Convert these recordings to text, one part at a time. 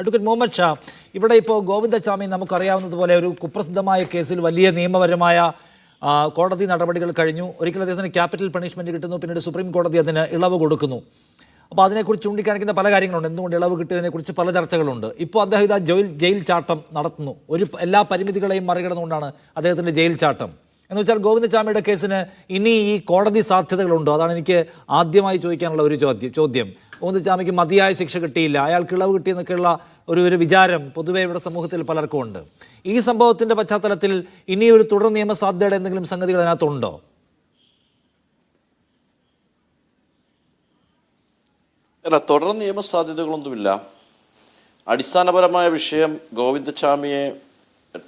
Advocate Muhammad Shah, ഇവിടെ ഇപ്പോൾ ഗോവിന്ദചാമി നമുക്കറിയാവുന്നതുപോലെ ഒരു കുപ്രസിദ്ധമായ കേസിൽ വലിയ നിയമപരമായ കോടതി നടപടികൾ കഴിഞ്ഞു. ഒരിക്കലും അദ്ദേഹത്തിന് ക്യാപിറ്റൽ പണിഷ്മെൻറ്റ് കിട്ടുന്നു, പിന്നീട് സുപ്രീം കോടതി അതിന് ഇളവ് കൊടുക്കുന്നു. അപ്പോൾ അതിനെക്കുറിച്ച് ചൂണ്ടിക്കാണിക്കുന്ന പല കാര്യങ്ങളുണ്ട്. എന്തുകൊണ്ട് ഇളവ് കിട്ടിയതിനെക്കുറിച്ച് പല ചർച്ചകളുണ്ട്. ഇപ്പോൾ അദ്ദേഹം ഇതാ ജയിൽ ചാട്ടം നടത്തുന്നു. എല്ലാ പരിമിതികളെയും മറികടന്നുകൊണ്ടാണ് അദ്ദേഹത്തിൻ്റെ ജയിൽ ചാട്ടം. എന്ന് വെച്ചാൽ ഗോവിന്ദചാമിയുടെ കേസിന് ഇനി ഈ കോടതി സാധ്യതകളുണ്ടോ? അതാണ് എനിക്ക് ആദ്യമായി ചോദിക്കാനുള്ള ഒരു ചോദ്യം. ഗോവിന്ദചാമിക്ക് മതിയായ ശിക്ഷ കിട്ടിയില്ല, അയാൾക്ക് ഇളവ് കിട്ടിയെന്നൊക്കെയുള്ള ഒരു വിചാരം പൊതുവെ ഇവിടെ സമൂഹത്തിൽ പലർക്കും ഉണ്ട്. ഈ സംഭവത്തിൻ്റെ പശ്ചാത്തലത്തിൽ ഇനിയൊരു തുടർ നിയമ സാധ്യതയുടെ എന്തെങ്കിലും സംഗതികൾ അതിനകത്തുണ്ടോ? അല്ല, തുടർ നിയമ സാധ്യതകളൊന്നുമില്ല. അടിസ്ഥാനപരമായ വിഷയം, ഗോവിന്ദചാമിയെ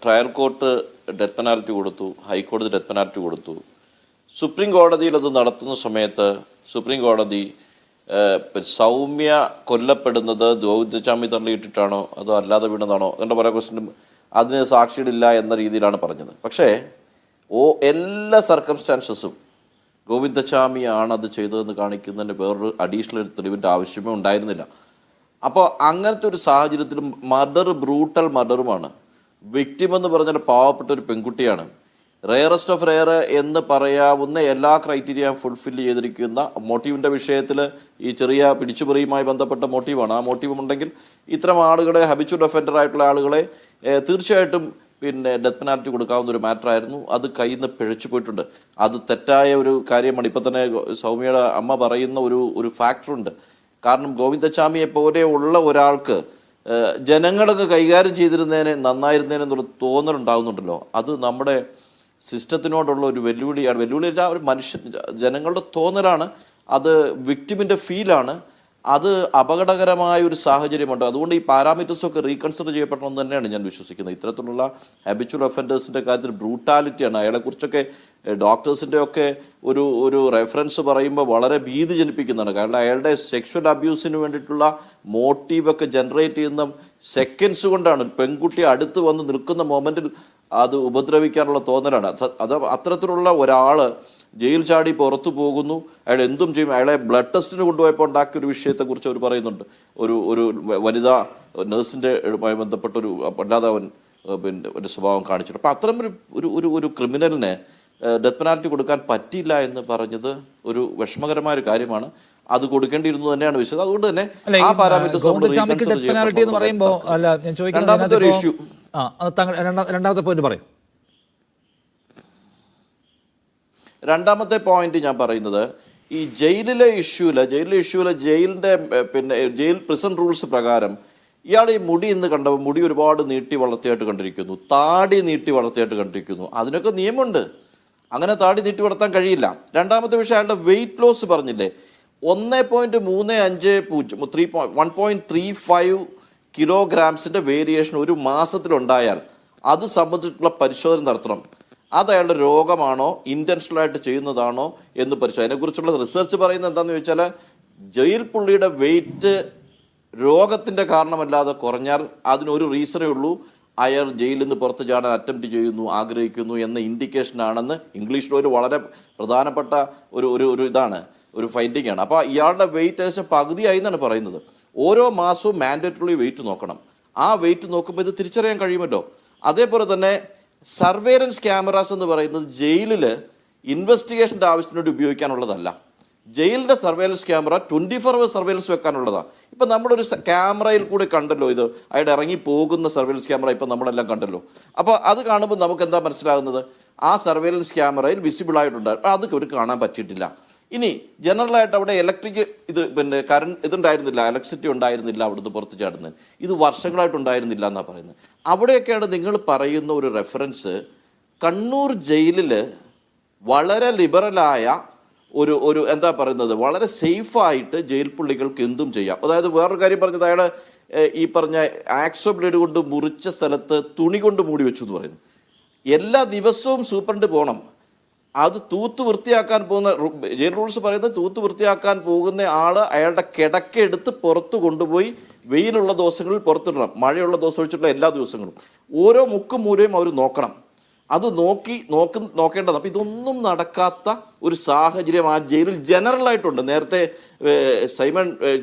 ട്രയൽ കോർട്ട് ഡെത്ത് പെനാൽറ്റി കൊടുത്തു, ഹൈക്കോടതി ഡെത്ത് പെനാൽറ്റി കൊടുത്തു. സുപ്രീം കോടതിയിൽ അത് നടത്തുന്ന സമയത്ത് സുപ്രീം കോടതി സൗമ്യ കൊല്ലപ്പെടുന്നത് ഗോവിന്ദചാമി തള്ളിയിട്ടിട്ടാണോ അതോ അല്ലാതെ വീണതാണോ എன்ற പല ക്വസ്റ്റ്യനും അതിന് സാക്ഷികളില്ല എന്ന രീതിയിലാണ് പറഞ്ഞത്. പക്ഷേ എല്ലാ സർക്കംസ്റ്റാൻസസും ഗോവിന്ദചാമിയാണ് അത് ചെയ്തതെന്ന് കാണിക്കുന്നതിന് വേറൊരു അഡീഷണൽ തെളിവിൻ്റെ ആവശ്യമേ ഉണ്ടായിരുന്നില്ല. അപ്പോൾ അങ്ങനത്തെ ഒരു സാഹചര്യത്തിൽ ബ്രൂട്ടൽ മർഡറുമാണ്. വിക്ടിം എന്ന് പറഞ്ഞാൽ പാവപ്പെട്ട ഒരു പെൺകുട്ടിയാണ്. റെയറസ്റ്റ് ഓഫ് റെയർ എന്ന് പറയാവുന്ന എല്ലാ ക്രൈറ്റീരിയയും ഫുൾഫിൽ ചെയ്തിരിക്കുന്ന മോട്ടീവിൻ്റെ വിഷയത്തിൽ ഈ ചെറിയ പിടിച്ചുപറിയുമായി ബന്ധപ്പെട്ട മോട്ടീവാണ്. ആ മോട്ടീവ് ഉണ്ടെങ്കിൽ ഇത്തരം ആളുകളെ, ഹബിച്വൽ ഒഫൻഡർ ആയിട്ടുള്ള ആളുകളെ തീർച്ചയായിട്ടും ഡെത്ത് പെനാൽറ്റി കൊടുക്കാവുന്ന ഒരു മാറ്ററായിരുന്നു. അത് കയ്യിൽ നിന്ന് പിഴച്ചു പോയിട്ടുണ്ട്. അത് തെറ്റായ ഒരു കാര്യമാണ്. ഇപ്പം തന്നെ സൗമ്യയുടെ അമ്മ പറയുന്ന ഒരു ഫാക്ടറുണ്ട്. കാരണം ഗോവിന്ദചാമിയെ പോലെ ഉള്ള ഒരാൾക്ക് ജനങ്ങളൊക്കെ കൈകാര്യം ചെയ്തിരുന്നതിന് നന്നായിരുന്നതിനെന്നുള്ള തോന്നലുണ്ടാകുന്നുണ്ടല്ലോ, അത് നമ്മുടെ സിസ്റ്റത്തിനോടുള്ള ഒരു വെല്ലുവിളിയാണ്. വെല്ലുവിളി ഒരു ജനങ്ങളുടെ തോന്നലാണ്, അത് വിക്ടിമിൻ്റെ ഫീലാണ്. അത് അപകടകരമായ ഒരു സാഹചര്യമുണ്ട്. അതുകൊണ്ട് ഈ പാരാമീറ്റേഴ്സൊക്കെ റീകൺസിഡർ ചെയ്യപ്പെടണമെന്ന് തന്നെയാണ് ഞാൻ വിശ്വസിക്കുന്നത്. ഇത്തരത്തിലുള്ള ഹാബിച്വൽ ഒഫൻഡേഴ്സിൻ്റെ കാര്യത്തിൽ ബ്രൂട്ടാലിറ്റിയാണ്. അയാളെക്കുറിച്ചൊക്കെ ഡോക്ടേഴ്സിൻ്റെ ഒക്കെ ഒരു റെഫറൻസ് പറയുമ്പോൾ വളരെ ഭീതി ജനിപ്പിക്കുന്നതാണ്. കാരണം അയാളുടെ സെക്ഷൽ അബ്യൂസിന് വേണ്ടിയിട്ടുള്ള മോട്ടീവൊക്കെ ജനറേറ്റ് ചെയ്യുന്ന സെക്കൻഡ്സ് കൊണ്ടാണ്. പെൺകുട്ടി അടുത്ത് വന്ന് നിൽക്കുന്ന മൊമെൻറ്റിൽ അത് ഉപദ്രവിക്കാനുള്ള തോന്നലാണ്. അത് അത്തരത്തിലുള്ള ഒരാൾ ജയിൽ ചാടി പുറത്തു പോകുന്നു, അയാൾ എന്തും ചെയ്യും. അയാളെ ബ്ലഡ് ടെസ്റ്റിന് കൊണ്ടുപോയപ്പോൾ ഉണ്ടാക്കിയ ഒരു വിഷയത്തെക്കുറിച്ച് അവർ പറയുന്നുണ്ട്. ഒരു വനിതാ നഴ്സിൻ്റെ ബന്ധപ്പെട്ട അല്ലാതെ അവൻ ഒരു സ്വഭാവം കാണിച്ചിട്ടുണ്ട്. അപ്പം അത്തരം ഒരു ക്രിമിനലിനെ ഡെത്ത് പെനാൽറ്റി കൊടുക്കാൻ പറ്റില്ല എന്ന് പറഞ്ഞത് ഒരു വിഷമകരമായ ഒരു കാര്യമാണ്. അത് കൊടുക്കേണ്ടിയിരുന്നു തന്നെയാണ് വിശ്വാസം. അതുകൊണ്ട് തന്നെ ആ പാരാമീറ്റേഴ്സ് രണ്ടാമത്തെ പോയിന്റ് പറയും. രണ്ടാമത്തെ പോയിന്റ് ഞാൻ പറയുന്നത്, ഈ ജയിലിലെ ഇഷ്യൂല് ജയിലിൻ്റെ ജയിൽ പ്രിസൺ റൂൾസ് പ്രകാരം ഇയാൾ ഈ മുടി ഇന്ന് കണ്ടപ്പോൾ മുടി ഒരുപാട് നീട്ടി വളർത്തിയായിട്ട് കണ്ടിരിക്കുന്നു, താടി നീട്ടി വളർത്തിയായിട്ട് കണ്ടിരിക്കുന്നു. അതിനൊക്കെ നിയമമുണ്ട്. അങ്ങനെ താടി നീട്ടി വളർത്താൻ കഴിയില്ല. രണ്ടാമത്തെ വിഷയം, അയാളുടെ വെയിറ്റ് ലോസ് പറഞ്ഞില്ലേ, 1.35 കിലോഗ്രാംസിൻ്റെ വേരിയേഷൻ ഒരു മാസത്തിലുണ്ടായാൽ അത് സംബന്ധിച്ചിട്ടുള്ള പരിശോധന നടത്തണം. അത് അയാളുടെ രോഗമാണോ ഇൻറ്റൻഷണലായിട്ട് ചെയ്യുന്നതാണോ എന്ന് പരിശോധന. അതിനെക്കുറിച്ചുള്ള റിസർച്ച് പറയുന്നത് എന്താണെന്ന് ചോദിച്ചാൽ, ജയിൽ പുള്ളിയുടെ വെയിറ്റ് രോഗത്തിൻ്റെ കാരണമല്ലാതെ കുറഞ്ഞാൽ അതിനൊരു റീസണേ ഉള്ളൂ, അയാൾ ജയിലിൽ നിന്ന് പുറത്ത് ചാടാൻ അറ്റംപ്റ്റ് ചെയ്യുന്നു, ആഗ്രഹിക്കുന്നു എന്ന ഇൻഡിക്കേഷനാണെന്ന് ഇംഗ്ലീഷിൽ വളരെ പ്രധാനപ്പെട്ട ഒരു ഇതാണ്, ഒരു ഫൈൻഡിങ് ആണ്. അപ്പോൾ ഇയാളുടെ വെയിറ്റ് ഏകദേശം പകുതിയായി എന്നാണ് പറയുന്നത്. ഓരോ മാസവും മാൻഡേറ്ററി വെയിറ്റ് നോക്കണം. ആ വെയിറ്റ് നോക്കുമ്പോൾ ഇത് തിരിച്ചറിയാൻ കഴിയുമല്ലോ. അതേപോലെ തന്നെ സർവേലൻസ് ക്യാമറാസ് എന്ന് പറയുന്നത് ജയിലിൽ ഇൻവെസ്റ്റിഗേഷൻ്റെ ആവശ്യത്തിന് വേണ്ടി ഉപയോഗിക്കാനുള്ളതല്ല. ജയിലിൻ്റെ സർവേലൻസ് ക്യാമറ 24 hours സർവേലൻസ് വെക്കാനുള്ളതാണ്. ഇപ്പം നമ്മളൊരു ക്യാമറയിൽ കൂടി കണ്ടല്ലോ, ഇത് അയാളുടെ ഇറങ്ങി പോകുന്ന സർവേലൻസ് ക്യാമറ ഇപ്പം നമ്മളെല്ലാം കണ്ടല്ലോ. അപ്പോൾ അത് കാണുമ്പോൾ നമുക്ക് എന്താ മനസ്സിലാകുന്നത്, ആ സർവേലൻസ് ക്യാമറയിൽ വിസിബിൾ ആയിട്ടുണ്ട്. അത് ഒരു കാണാൻ പറ്റിയിട്ടില്ല. ഇനി ജനറലായിട്ട് അവിടെ ഇലക്ട്രിക് കറണ്ട് ഇതുണ്ടായിരുന്നില്ല, ഇലക്ട്രിസിറ്റി ഉണ്ടായിരുന്നില്ല അവിടുന്ന് പുറത്ത് ചാടുന്നത്. ഇത് വർഷങ്ങളായിട്ടുണ്ടായിരുന്നില്ല എന്നാണ് പറയുന്നത്. അവിടെയൊക്കെയാണ് നിങ്ങൾ പറയുന്ന ഒരു റെഫറൻസ്. കണ്ണൂർ ജയിലിൽ വളരെ ലിബറലായ ഒരു എന്താ പറയുന്നത്, വളരെ സേഫായിട്ട് ജയിൽ പുള്ളികൾക്ക് എന്തും ചെയ്യാം. അതായത് വേറൊരു കാര്യം പറഞ്ഞത്, അയാൾ ഈ പറഞ്ഞ ആക്സോ ബ്ലേഡ് കൊണ്ട് മുറിച്ച സ്ഥലത്ത് തുണി കൊണ്ട് മൂടി വെച്ചു എന്ന് പറയുന്നു. എല്ലാ ദിവസവും സൂപ്രണ്ട് പോകണം. അത് തൂത്ത് വൃത്തിയാക്കാൻ പോകുന്ന ജയിൽ റൂൾസ് പറയുന്നത്, തൂത്ത് വൃത്തിയാക്കാൻ പോകുന്ന ആൾ അയാളുടെ കിടക്കെടുത്ത് പുറത്ത് കൊണ്ടുപോയി വെയിലുള്ള ദിവസങ്ങളിൽ പുറത്തിടണം, മഴയുള്ള ദിവസം ഒഴിച്ചിട്ടുള്ള എല്ലാ ദിവസങ്ങളും ഓരോ മുക്കും മൂലയും അവർ നോക്കണം. അത് നോക്കേണ്ടത്. അപ്പോൾ ഇതൊന്നും നടക്കാത്ത ഒരു സാഹചര്യം ആ ജയിലിൽ ജനറലായിട്ടുണ്ട്. നേരത്തെ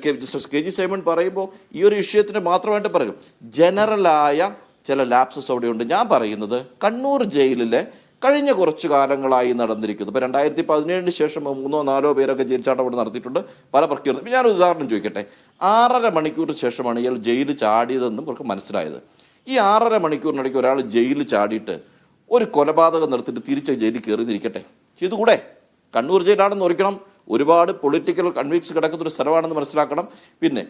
ജസ്റ്റിസ് കെ ജി സൈമൺ പറയുമ്പോൾ ഈ ഒരു വിഷയത്തിന് മാത്രമായിട്ട് പറയും, ജനറലായ ചില ലാപ്സസ് അവിടെയുണ്ട്. ഞാൻ പറയുന്നത് കണ്ണൂർ ജയിലിലെ കഴിഞ്ഞ കുറച്ച് കാലങ്ങളായി നടന്നിരിക്കുന്നു. ഇപ്പോൾ 2017 ശേഷം 3-4 പേരൊക്കെ ജയിൽ ചാട്ടം നടത്തിയിട്ടുണ്ട്, പല പ്രക്രിയ. ഞാനൊരു ഉദാഹരണം ചോദിക്കട്ടെ. 6.5 മണിക്കൂർ ശേഷമാണ് ഇയാൾ ജയിലിൽ ചാടിയതെന്നും അവർക്ക് മനസ്സിലായത്. ഈ 6.5 മണിക്കൂറിനിടയ്ക്ക് ഒരാൾ ജയിലിൽ ചാടിയിട്ട് ഒരു കൊലപാതകം നടത്തിയിട്ട് തിരിച്ച് ജയിലിൽ കയറിയിരിക്കട്ടെ, ചെയ്തുകൂടെ? കണ്ണൂർ ജയിലാണെന്ന് ഓർക്കണം, ഒരുപാട് പൊളിറ്റിക്കൽ കൺവിക്സ് കിടക്കുന്ന ഒരു സ്ഥലമാണെന്ന് മനസ്സിലാക്കണം. പിന്നെ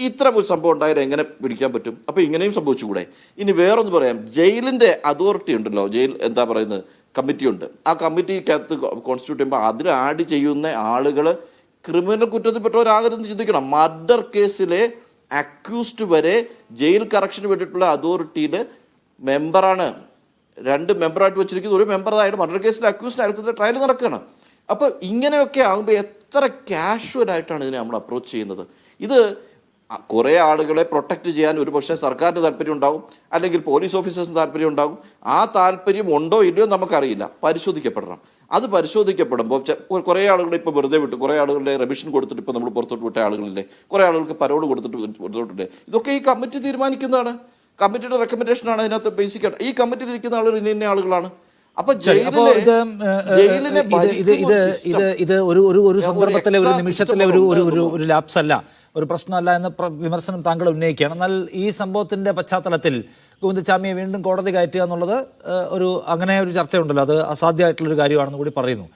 ഇത്തരം ഒരു സംഭവം ഉണ്ടായാലും എങ്ങനെ പിടിക്കാൻ പറ്റും? അപ്പോൾ ഇങ്ങനെയും സംഭവിച്ചുകൂടെ? ഇനി വേറൊന്ന് പറയാം, ജയിലിൻ്റെ അതോറിറ്റി ഉണ്ടല്ലോ, ജയിൽ എന്താ പറയുന്നത്, കമ്മിറ്റി ഉണ്ട്. ആ കമ്മിറ്റിക്കകത്ത് കോൺസ്റ്റിറ്റ്യൂട്ട് ചെയ്യുമ്പോൾ അതിൽ ആഡ് ചെയ്യുന്ന ആളുകൾ ക്രിമിനൽ കുറ്റത്തിൽപ്പെട്ടവരാകരുതെന്ന് ചിന്തിക്കണം. മർഡർ കേസിലെ അക്യൂസ്ഡ് വരെ ജയിൽ കറക്ഷന് വേണ്ടിയിട്ടുള്ള അതോറിറ്റിയിൽ മെമ്പറാണ്. 2 മെമ്പറായിട്ട് വെച്ചിരിക്കുന്നത്, ഒരു മെമ്പറായിട്ട് മർഡർ കേസിലെ അക്യൂസ്ഡ് അയാൾക്ക് ട്രയൽ നടക്കുകയാണ്. അപ്പോൾ ഇങ്ങനെയൊക്കെ ആകുമ്പോൾ എത്ര കാഷ്വലായിട്ടാണ് ഇതിനെ നമ്മൾ അപ്രോച്ച് ചെയ്യുന്നത്. ഇത് കുറേ ആളുകളെ പ്രൊട്ടക്റ്റ് ചെയ്യാൻ ഒരു പക്ഷേ സർക്കാരിന് താല്പര്യം ഉണ്ടാകും, അല്ലെങ്കിൽ പോലീസ് ഓഫീസേഴ്സിന് താല്പര്യം ഉണ്ടാകും. ആ താല്പര്യം ഉണ്ടോ ഇല്ലയോ നമുക്കറിയില്ല, പരിശോധിക്കപ്പെടണം. അത് പരിശോധിക്കപ്പെടുമ്പോൾ കുറേ ആളുകളെ ഇപ്പോൾ വെറുതെ വിട്ടു, കുറേ ആളുകളുടെ റെമിഷൻ കൊടുത്തിട്ട് ഇപ്പോൾ നമ്മൾ പുറത്തോട്ട് വിട്ട ആളുകളില്ലേ, കുറേ ആളുകൾക്ക് പരോൾ കൊടുത്തിട്ട് പുറത്തോട്ടില്ലേ. ഇതൊക്കെ ഈ കമ്മിറ്റി തീരുമാനിക്കുന്നതാണ്, കമ്മിറ്റിയുടെ റെക്കമെൻഡേഷനാണ് അതിനകത്ത് ബേസിക്കായിട്ട്. ഈ കമ്മിറ്റിയിൽ ഇരിക്കുന്ന ആളുകൾ ഇന്ന ആളുകളാണ്. അപ്പൊ ഇത് ഒരു സന്ദർഭത്തിലെ ഒരു നിമിഷത്തിലെ ഒരു ലാപ്സ് അല്ല, ഒരു പ്രശ്നമല്ല എന്ന വിമർശനം താങ്കൾ ഉന്നയിക്കുകയാണ്. എന്നാൽ ഈ സംഭവത്തിന്റെ പശ്ചാത്തലത്തിൽ ഗോവിന്ദചാമിയെ വീണ്ടും കോടതി കയറ്റുക എന്നുള്ളത് അങ്ങനെ ഒരു ചർച്ചയുണ്ടല്ലോ, അത് അസാധ്യമായിട്ടുള്ളൊരു കാര്യമാണെന്ന് കൂടി പറയുന്നു.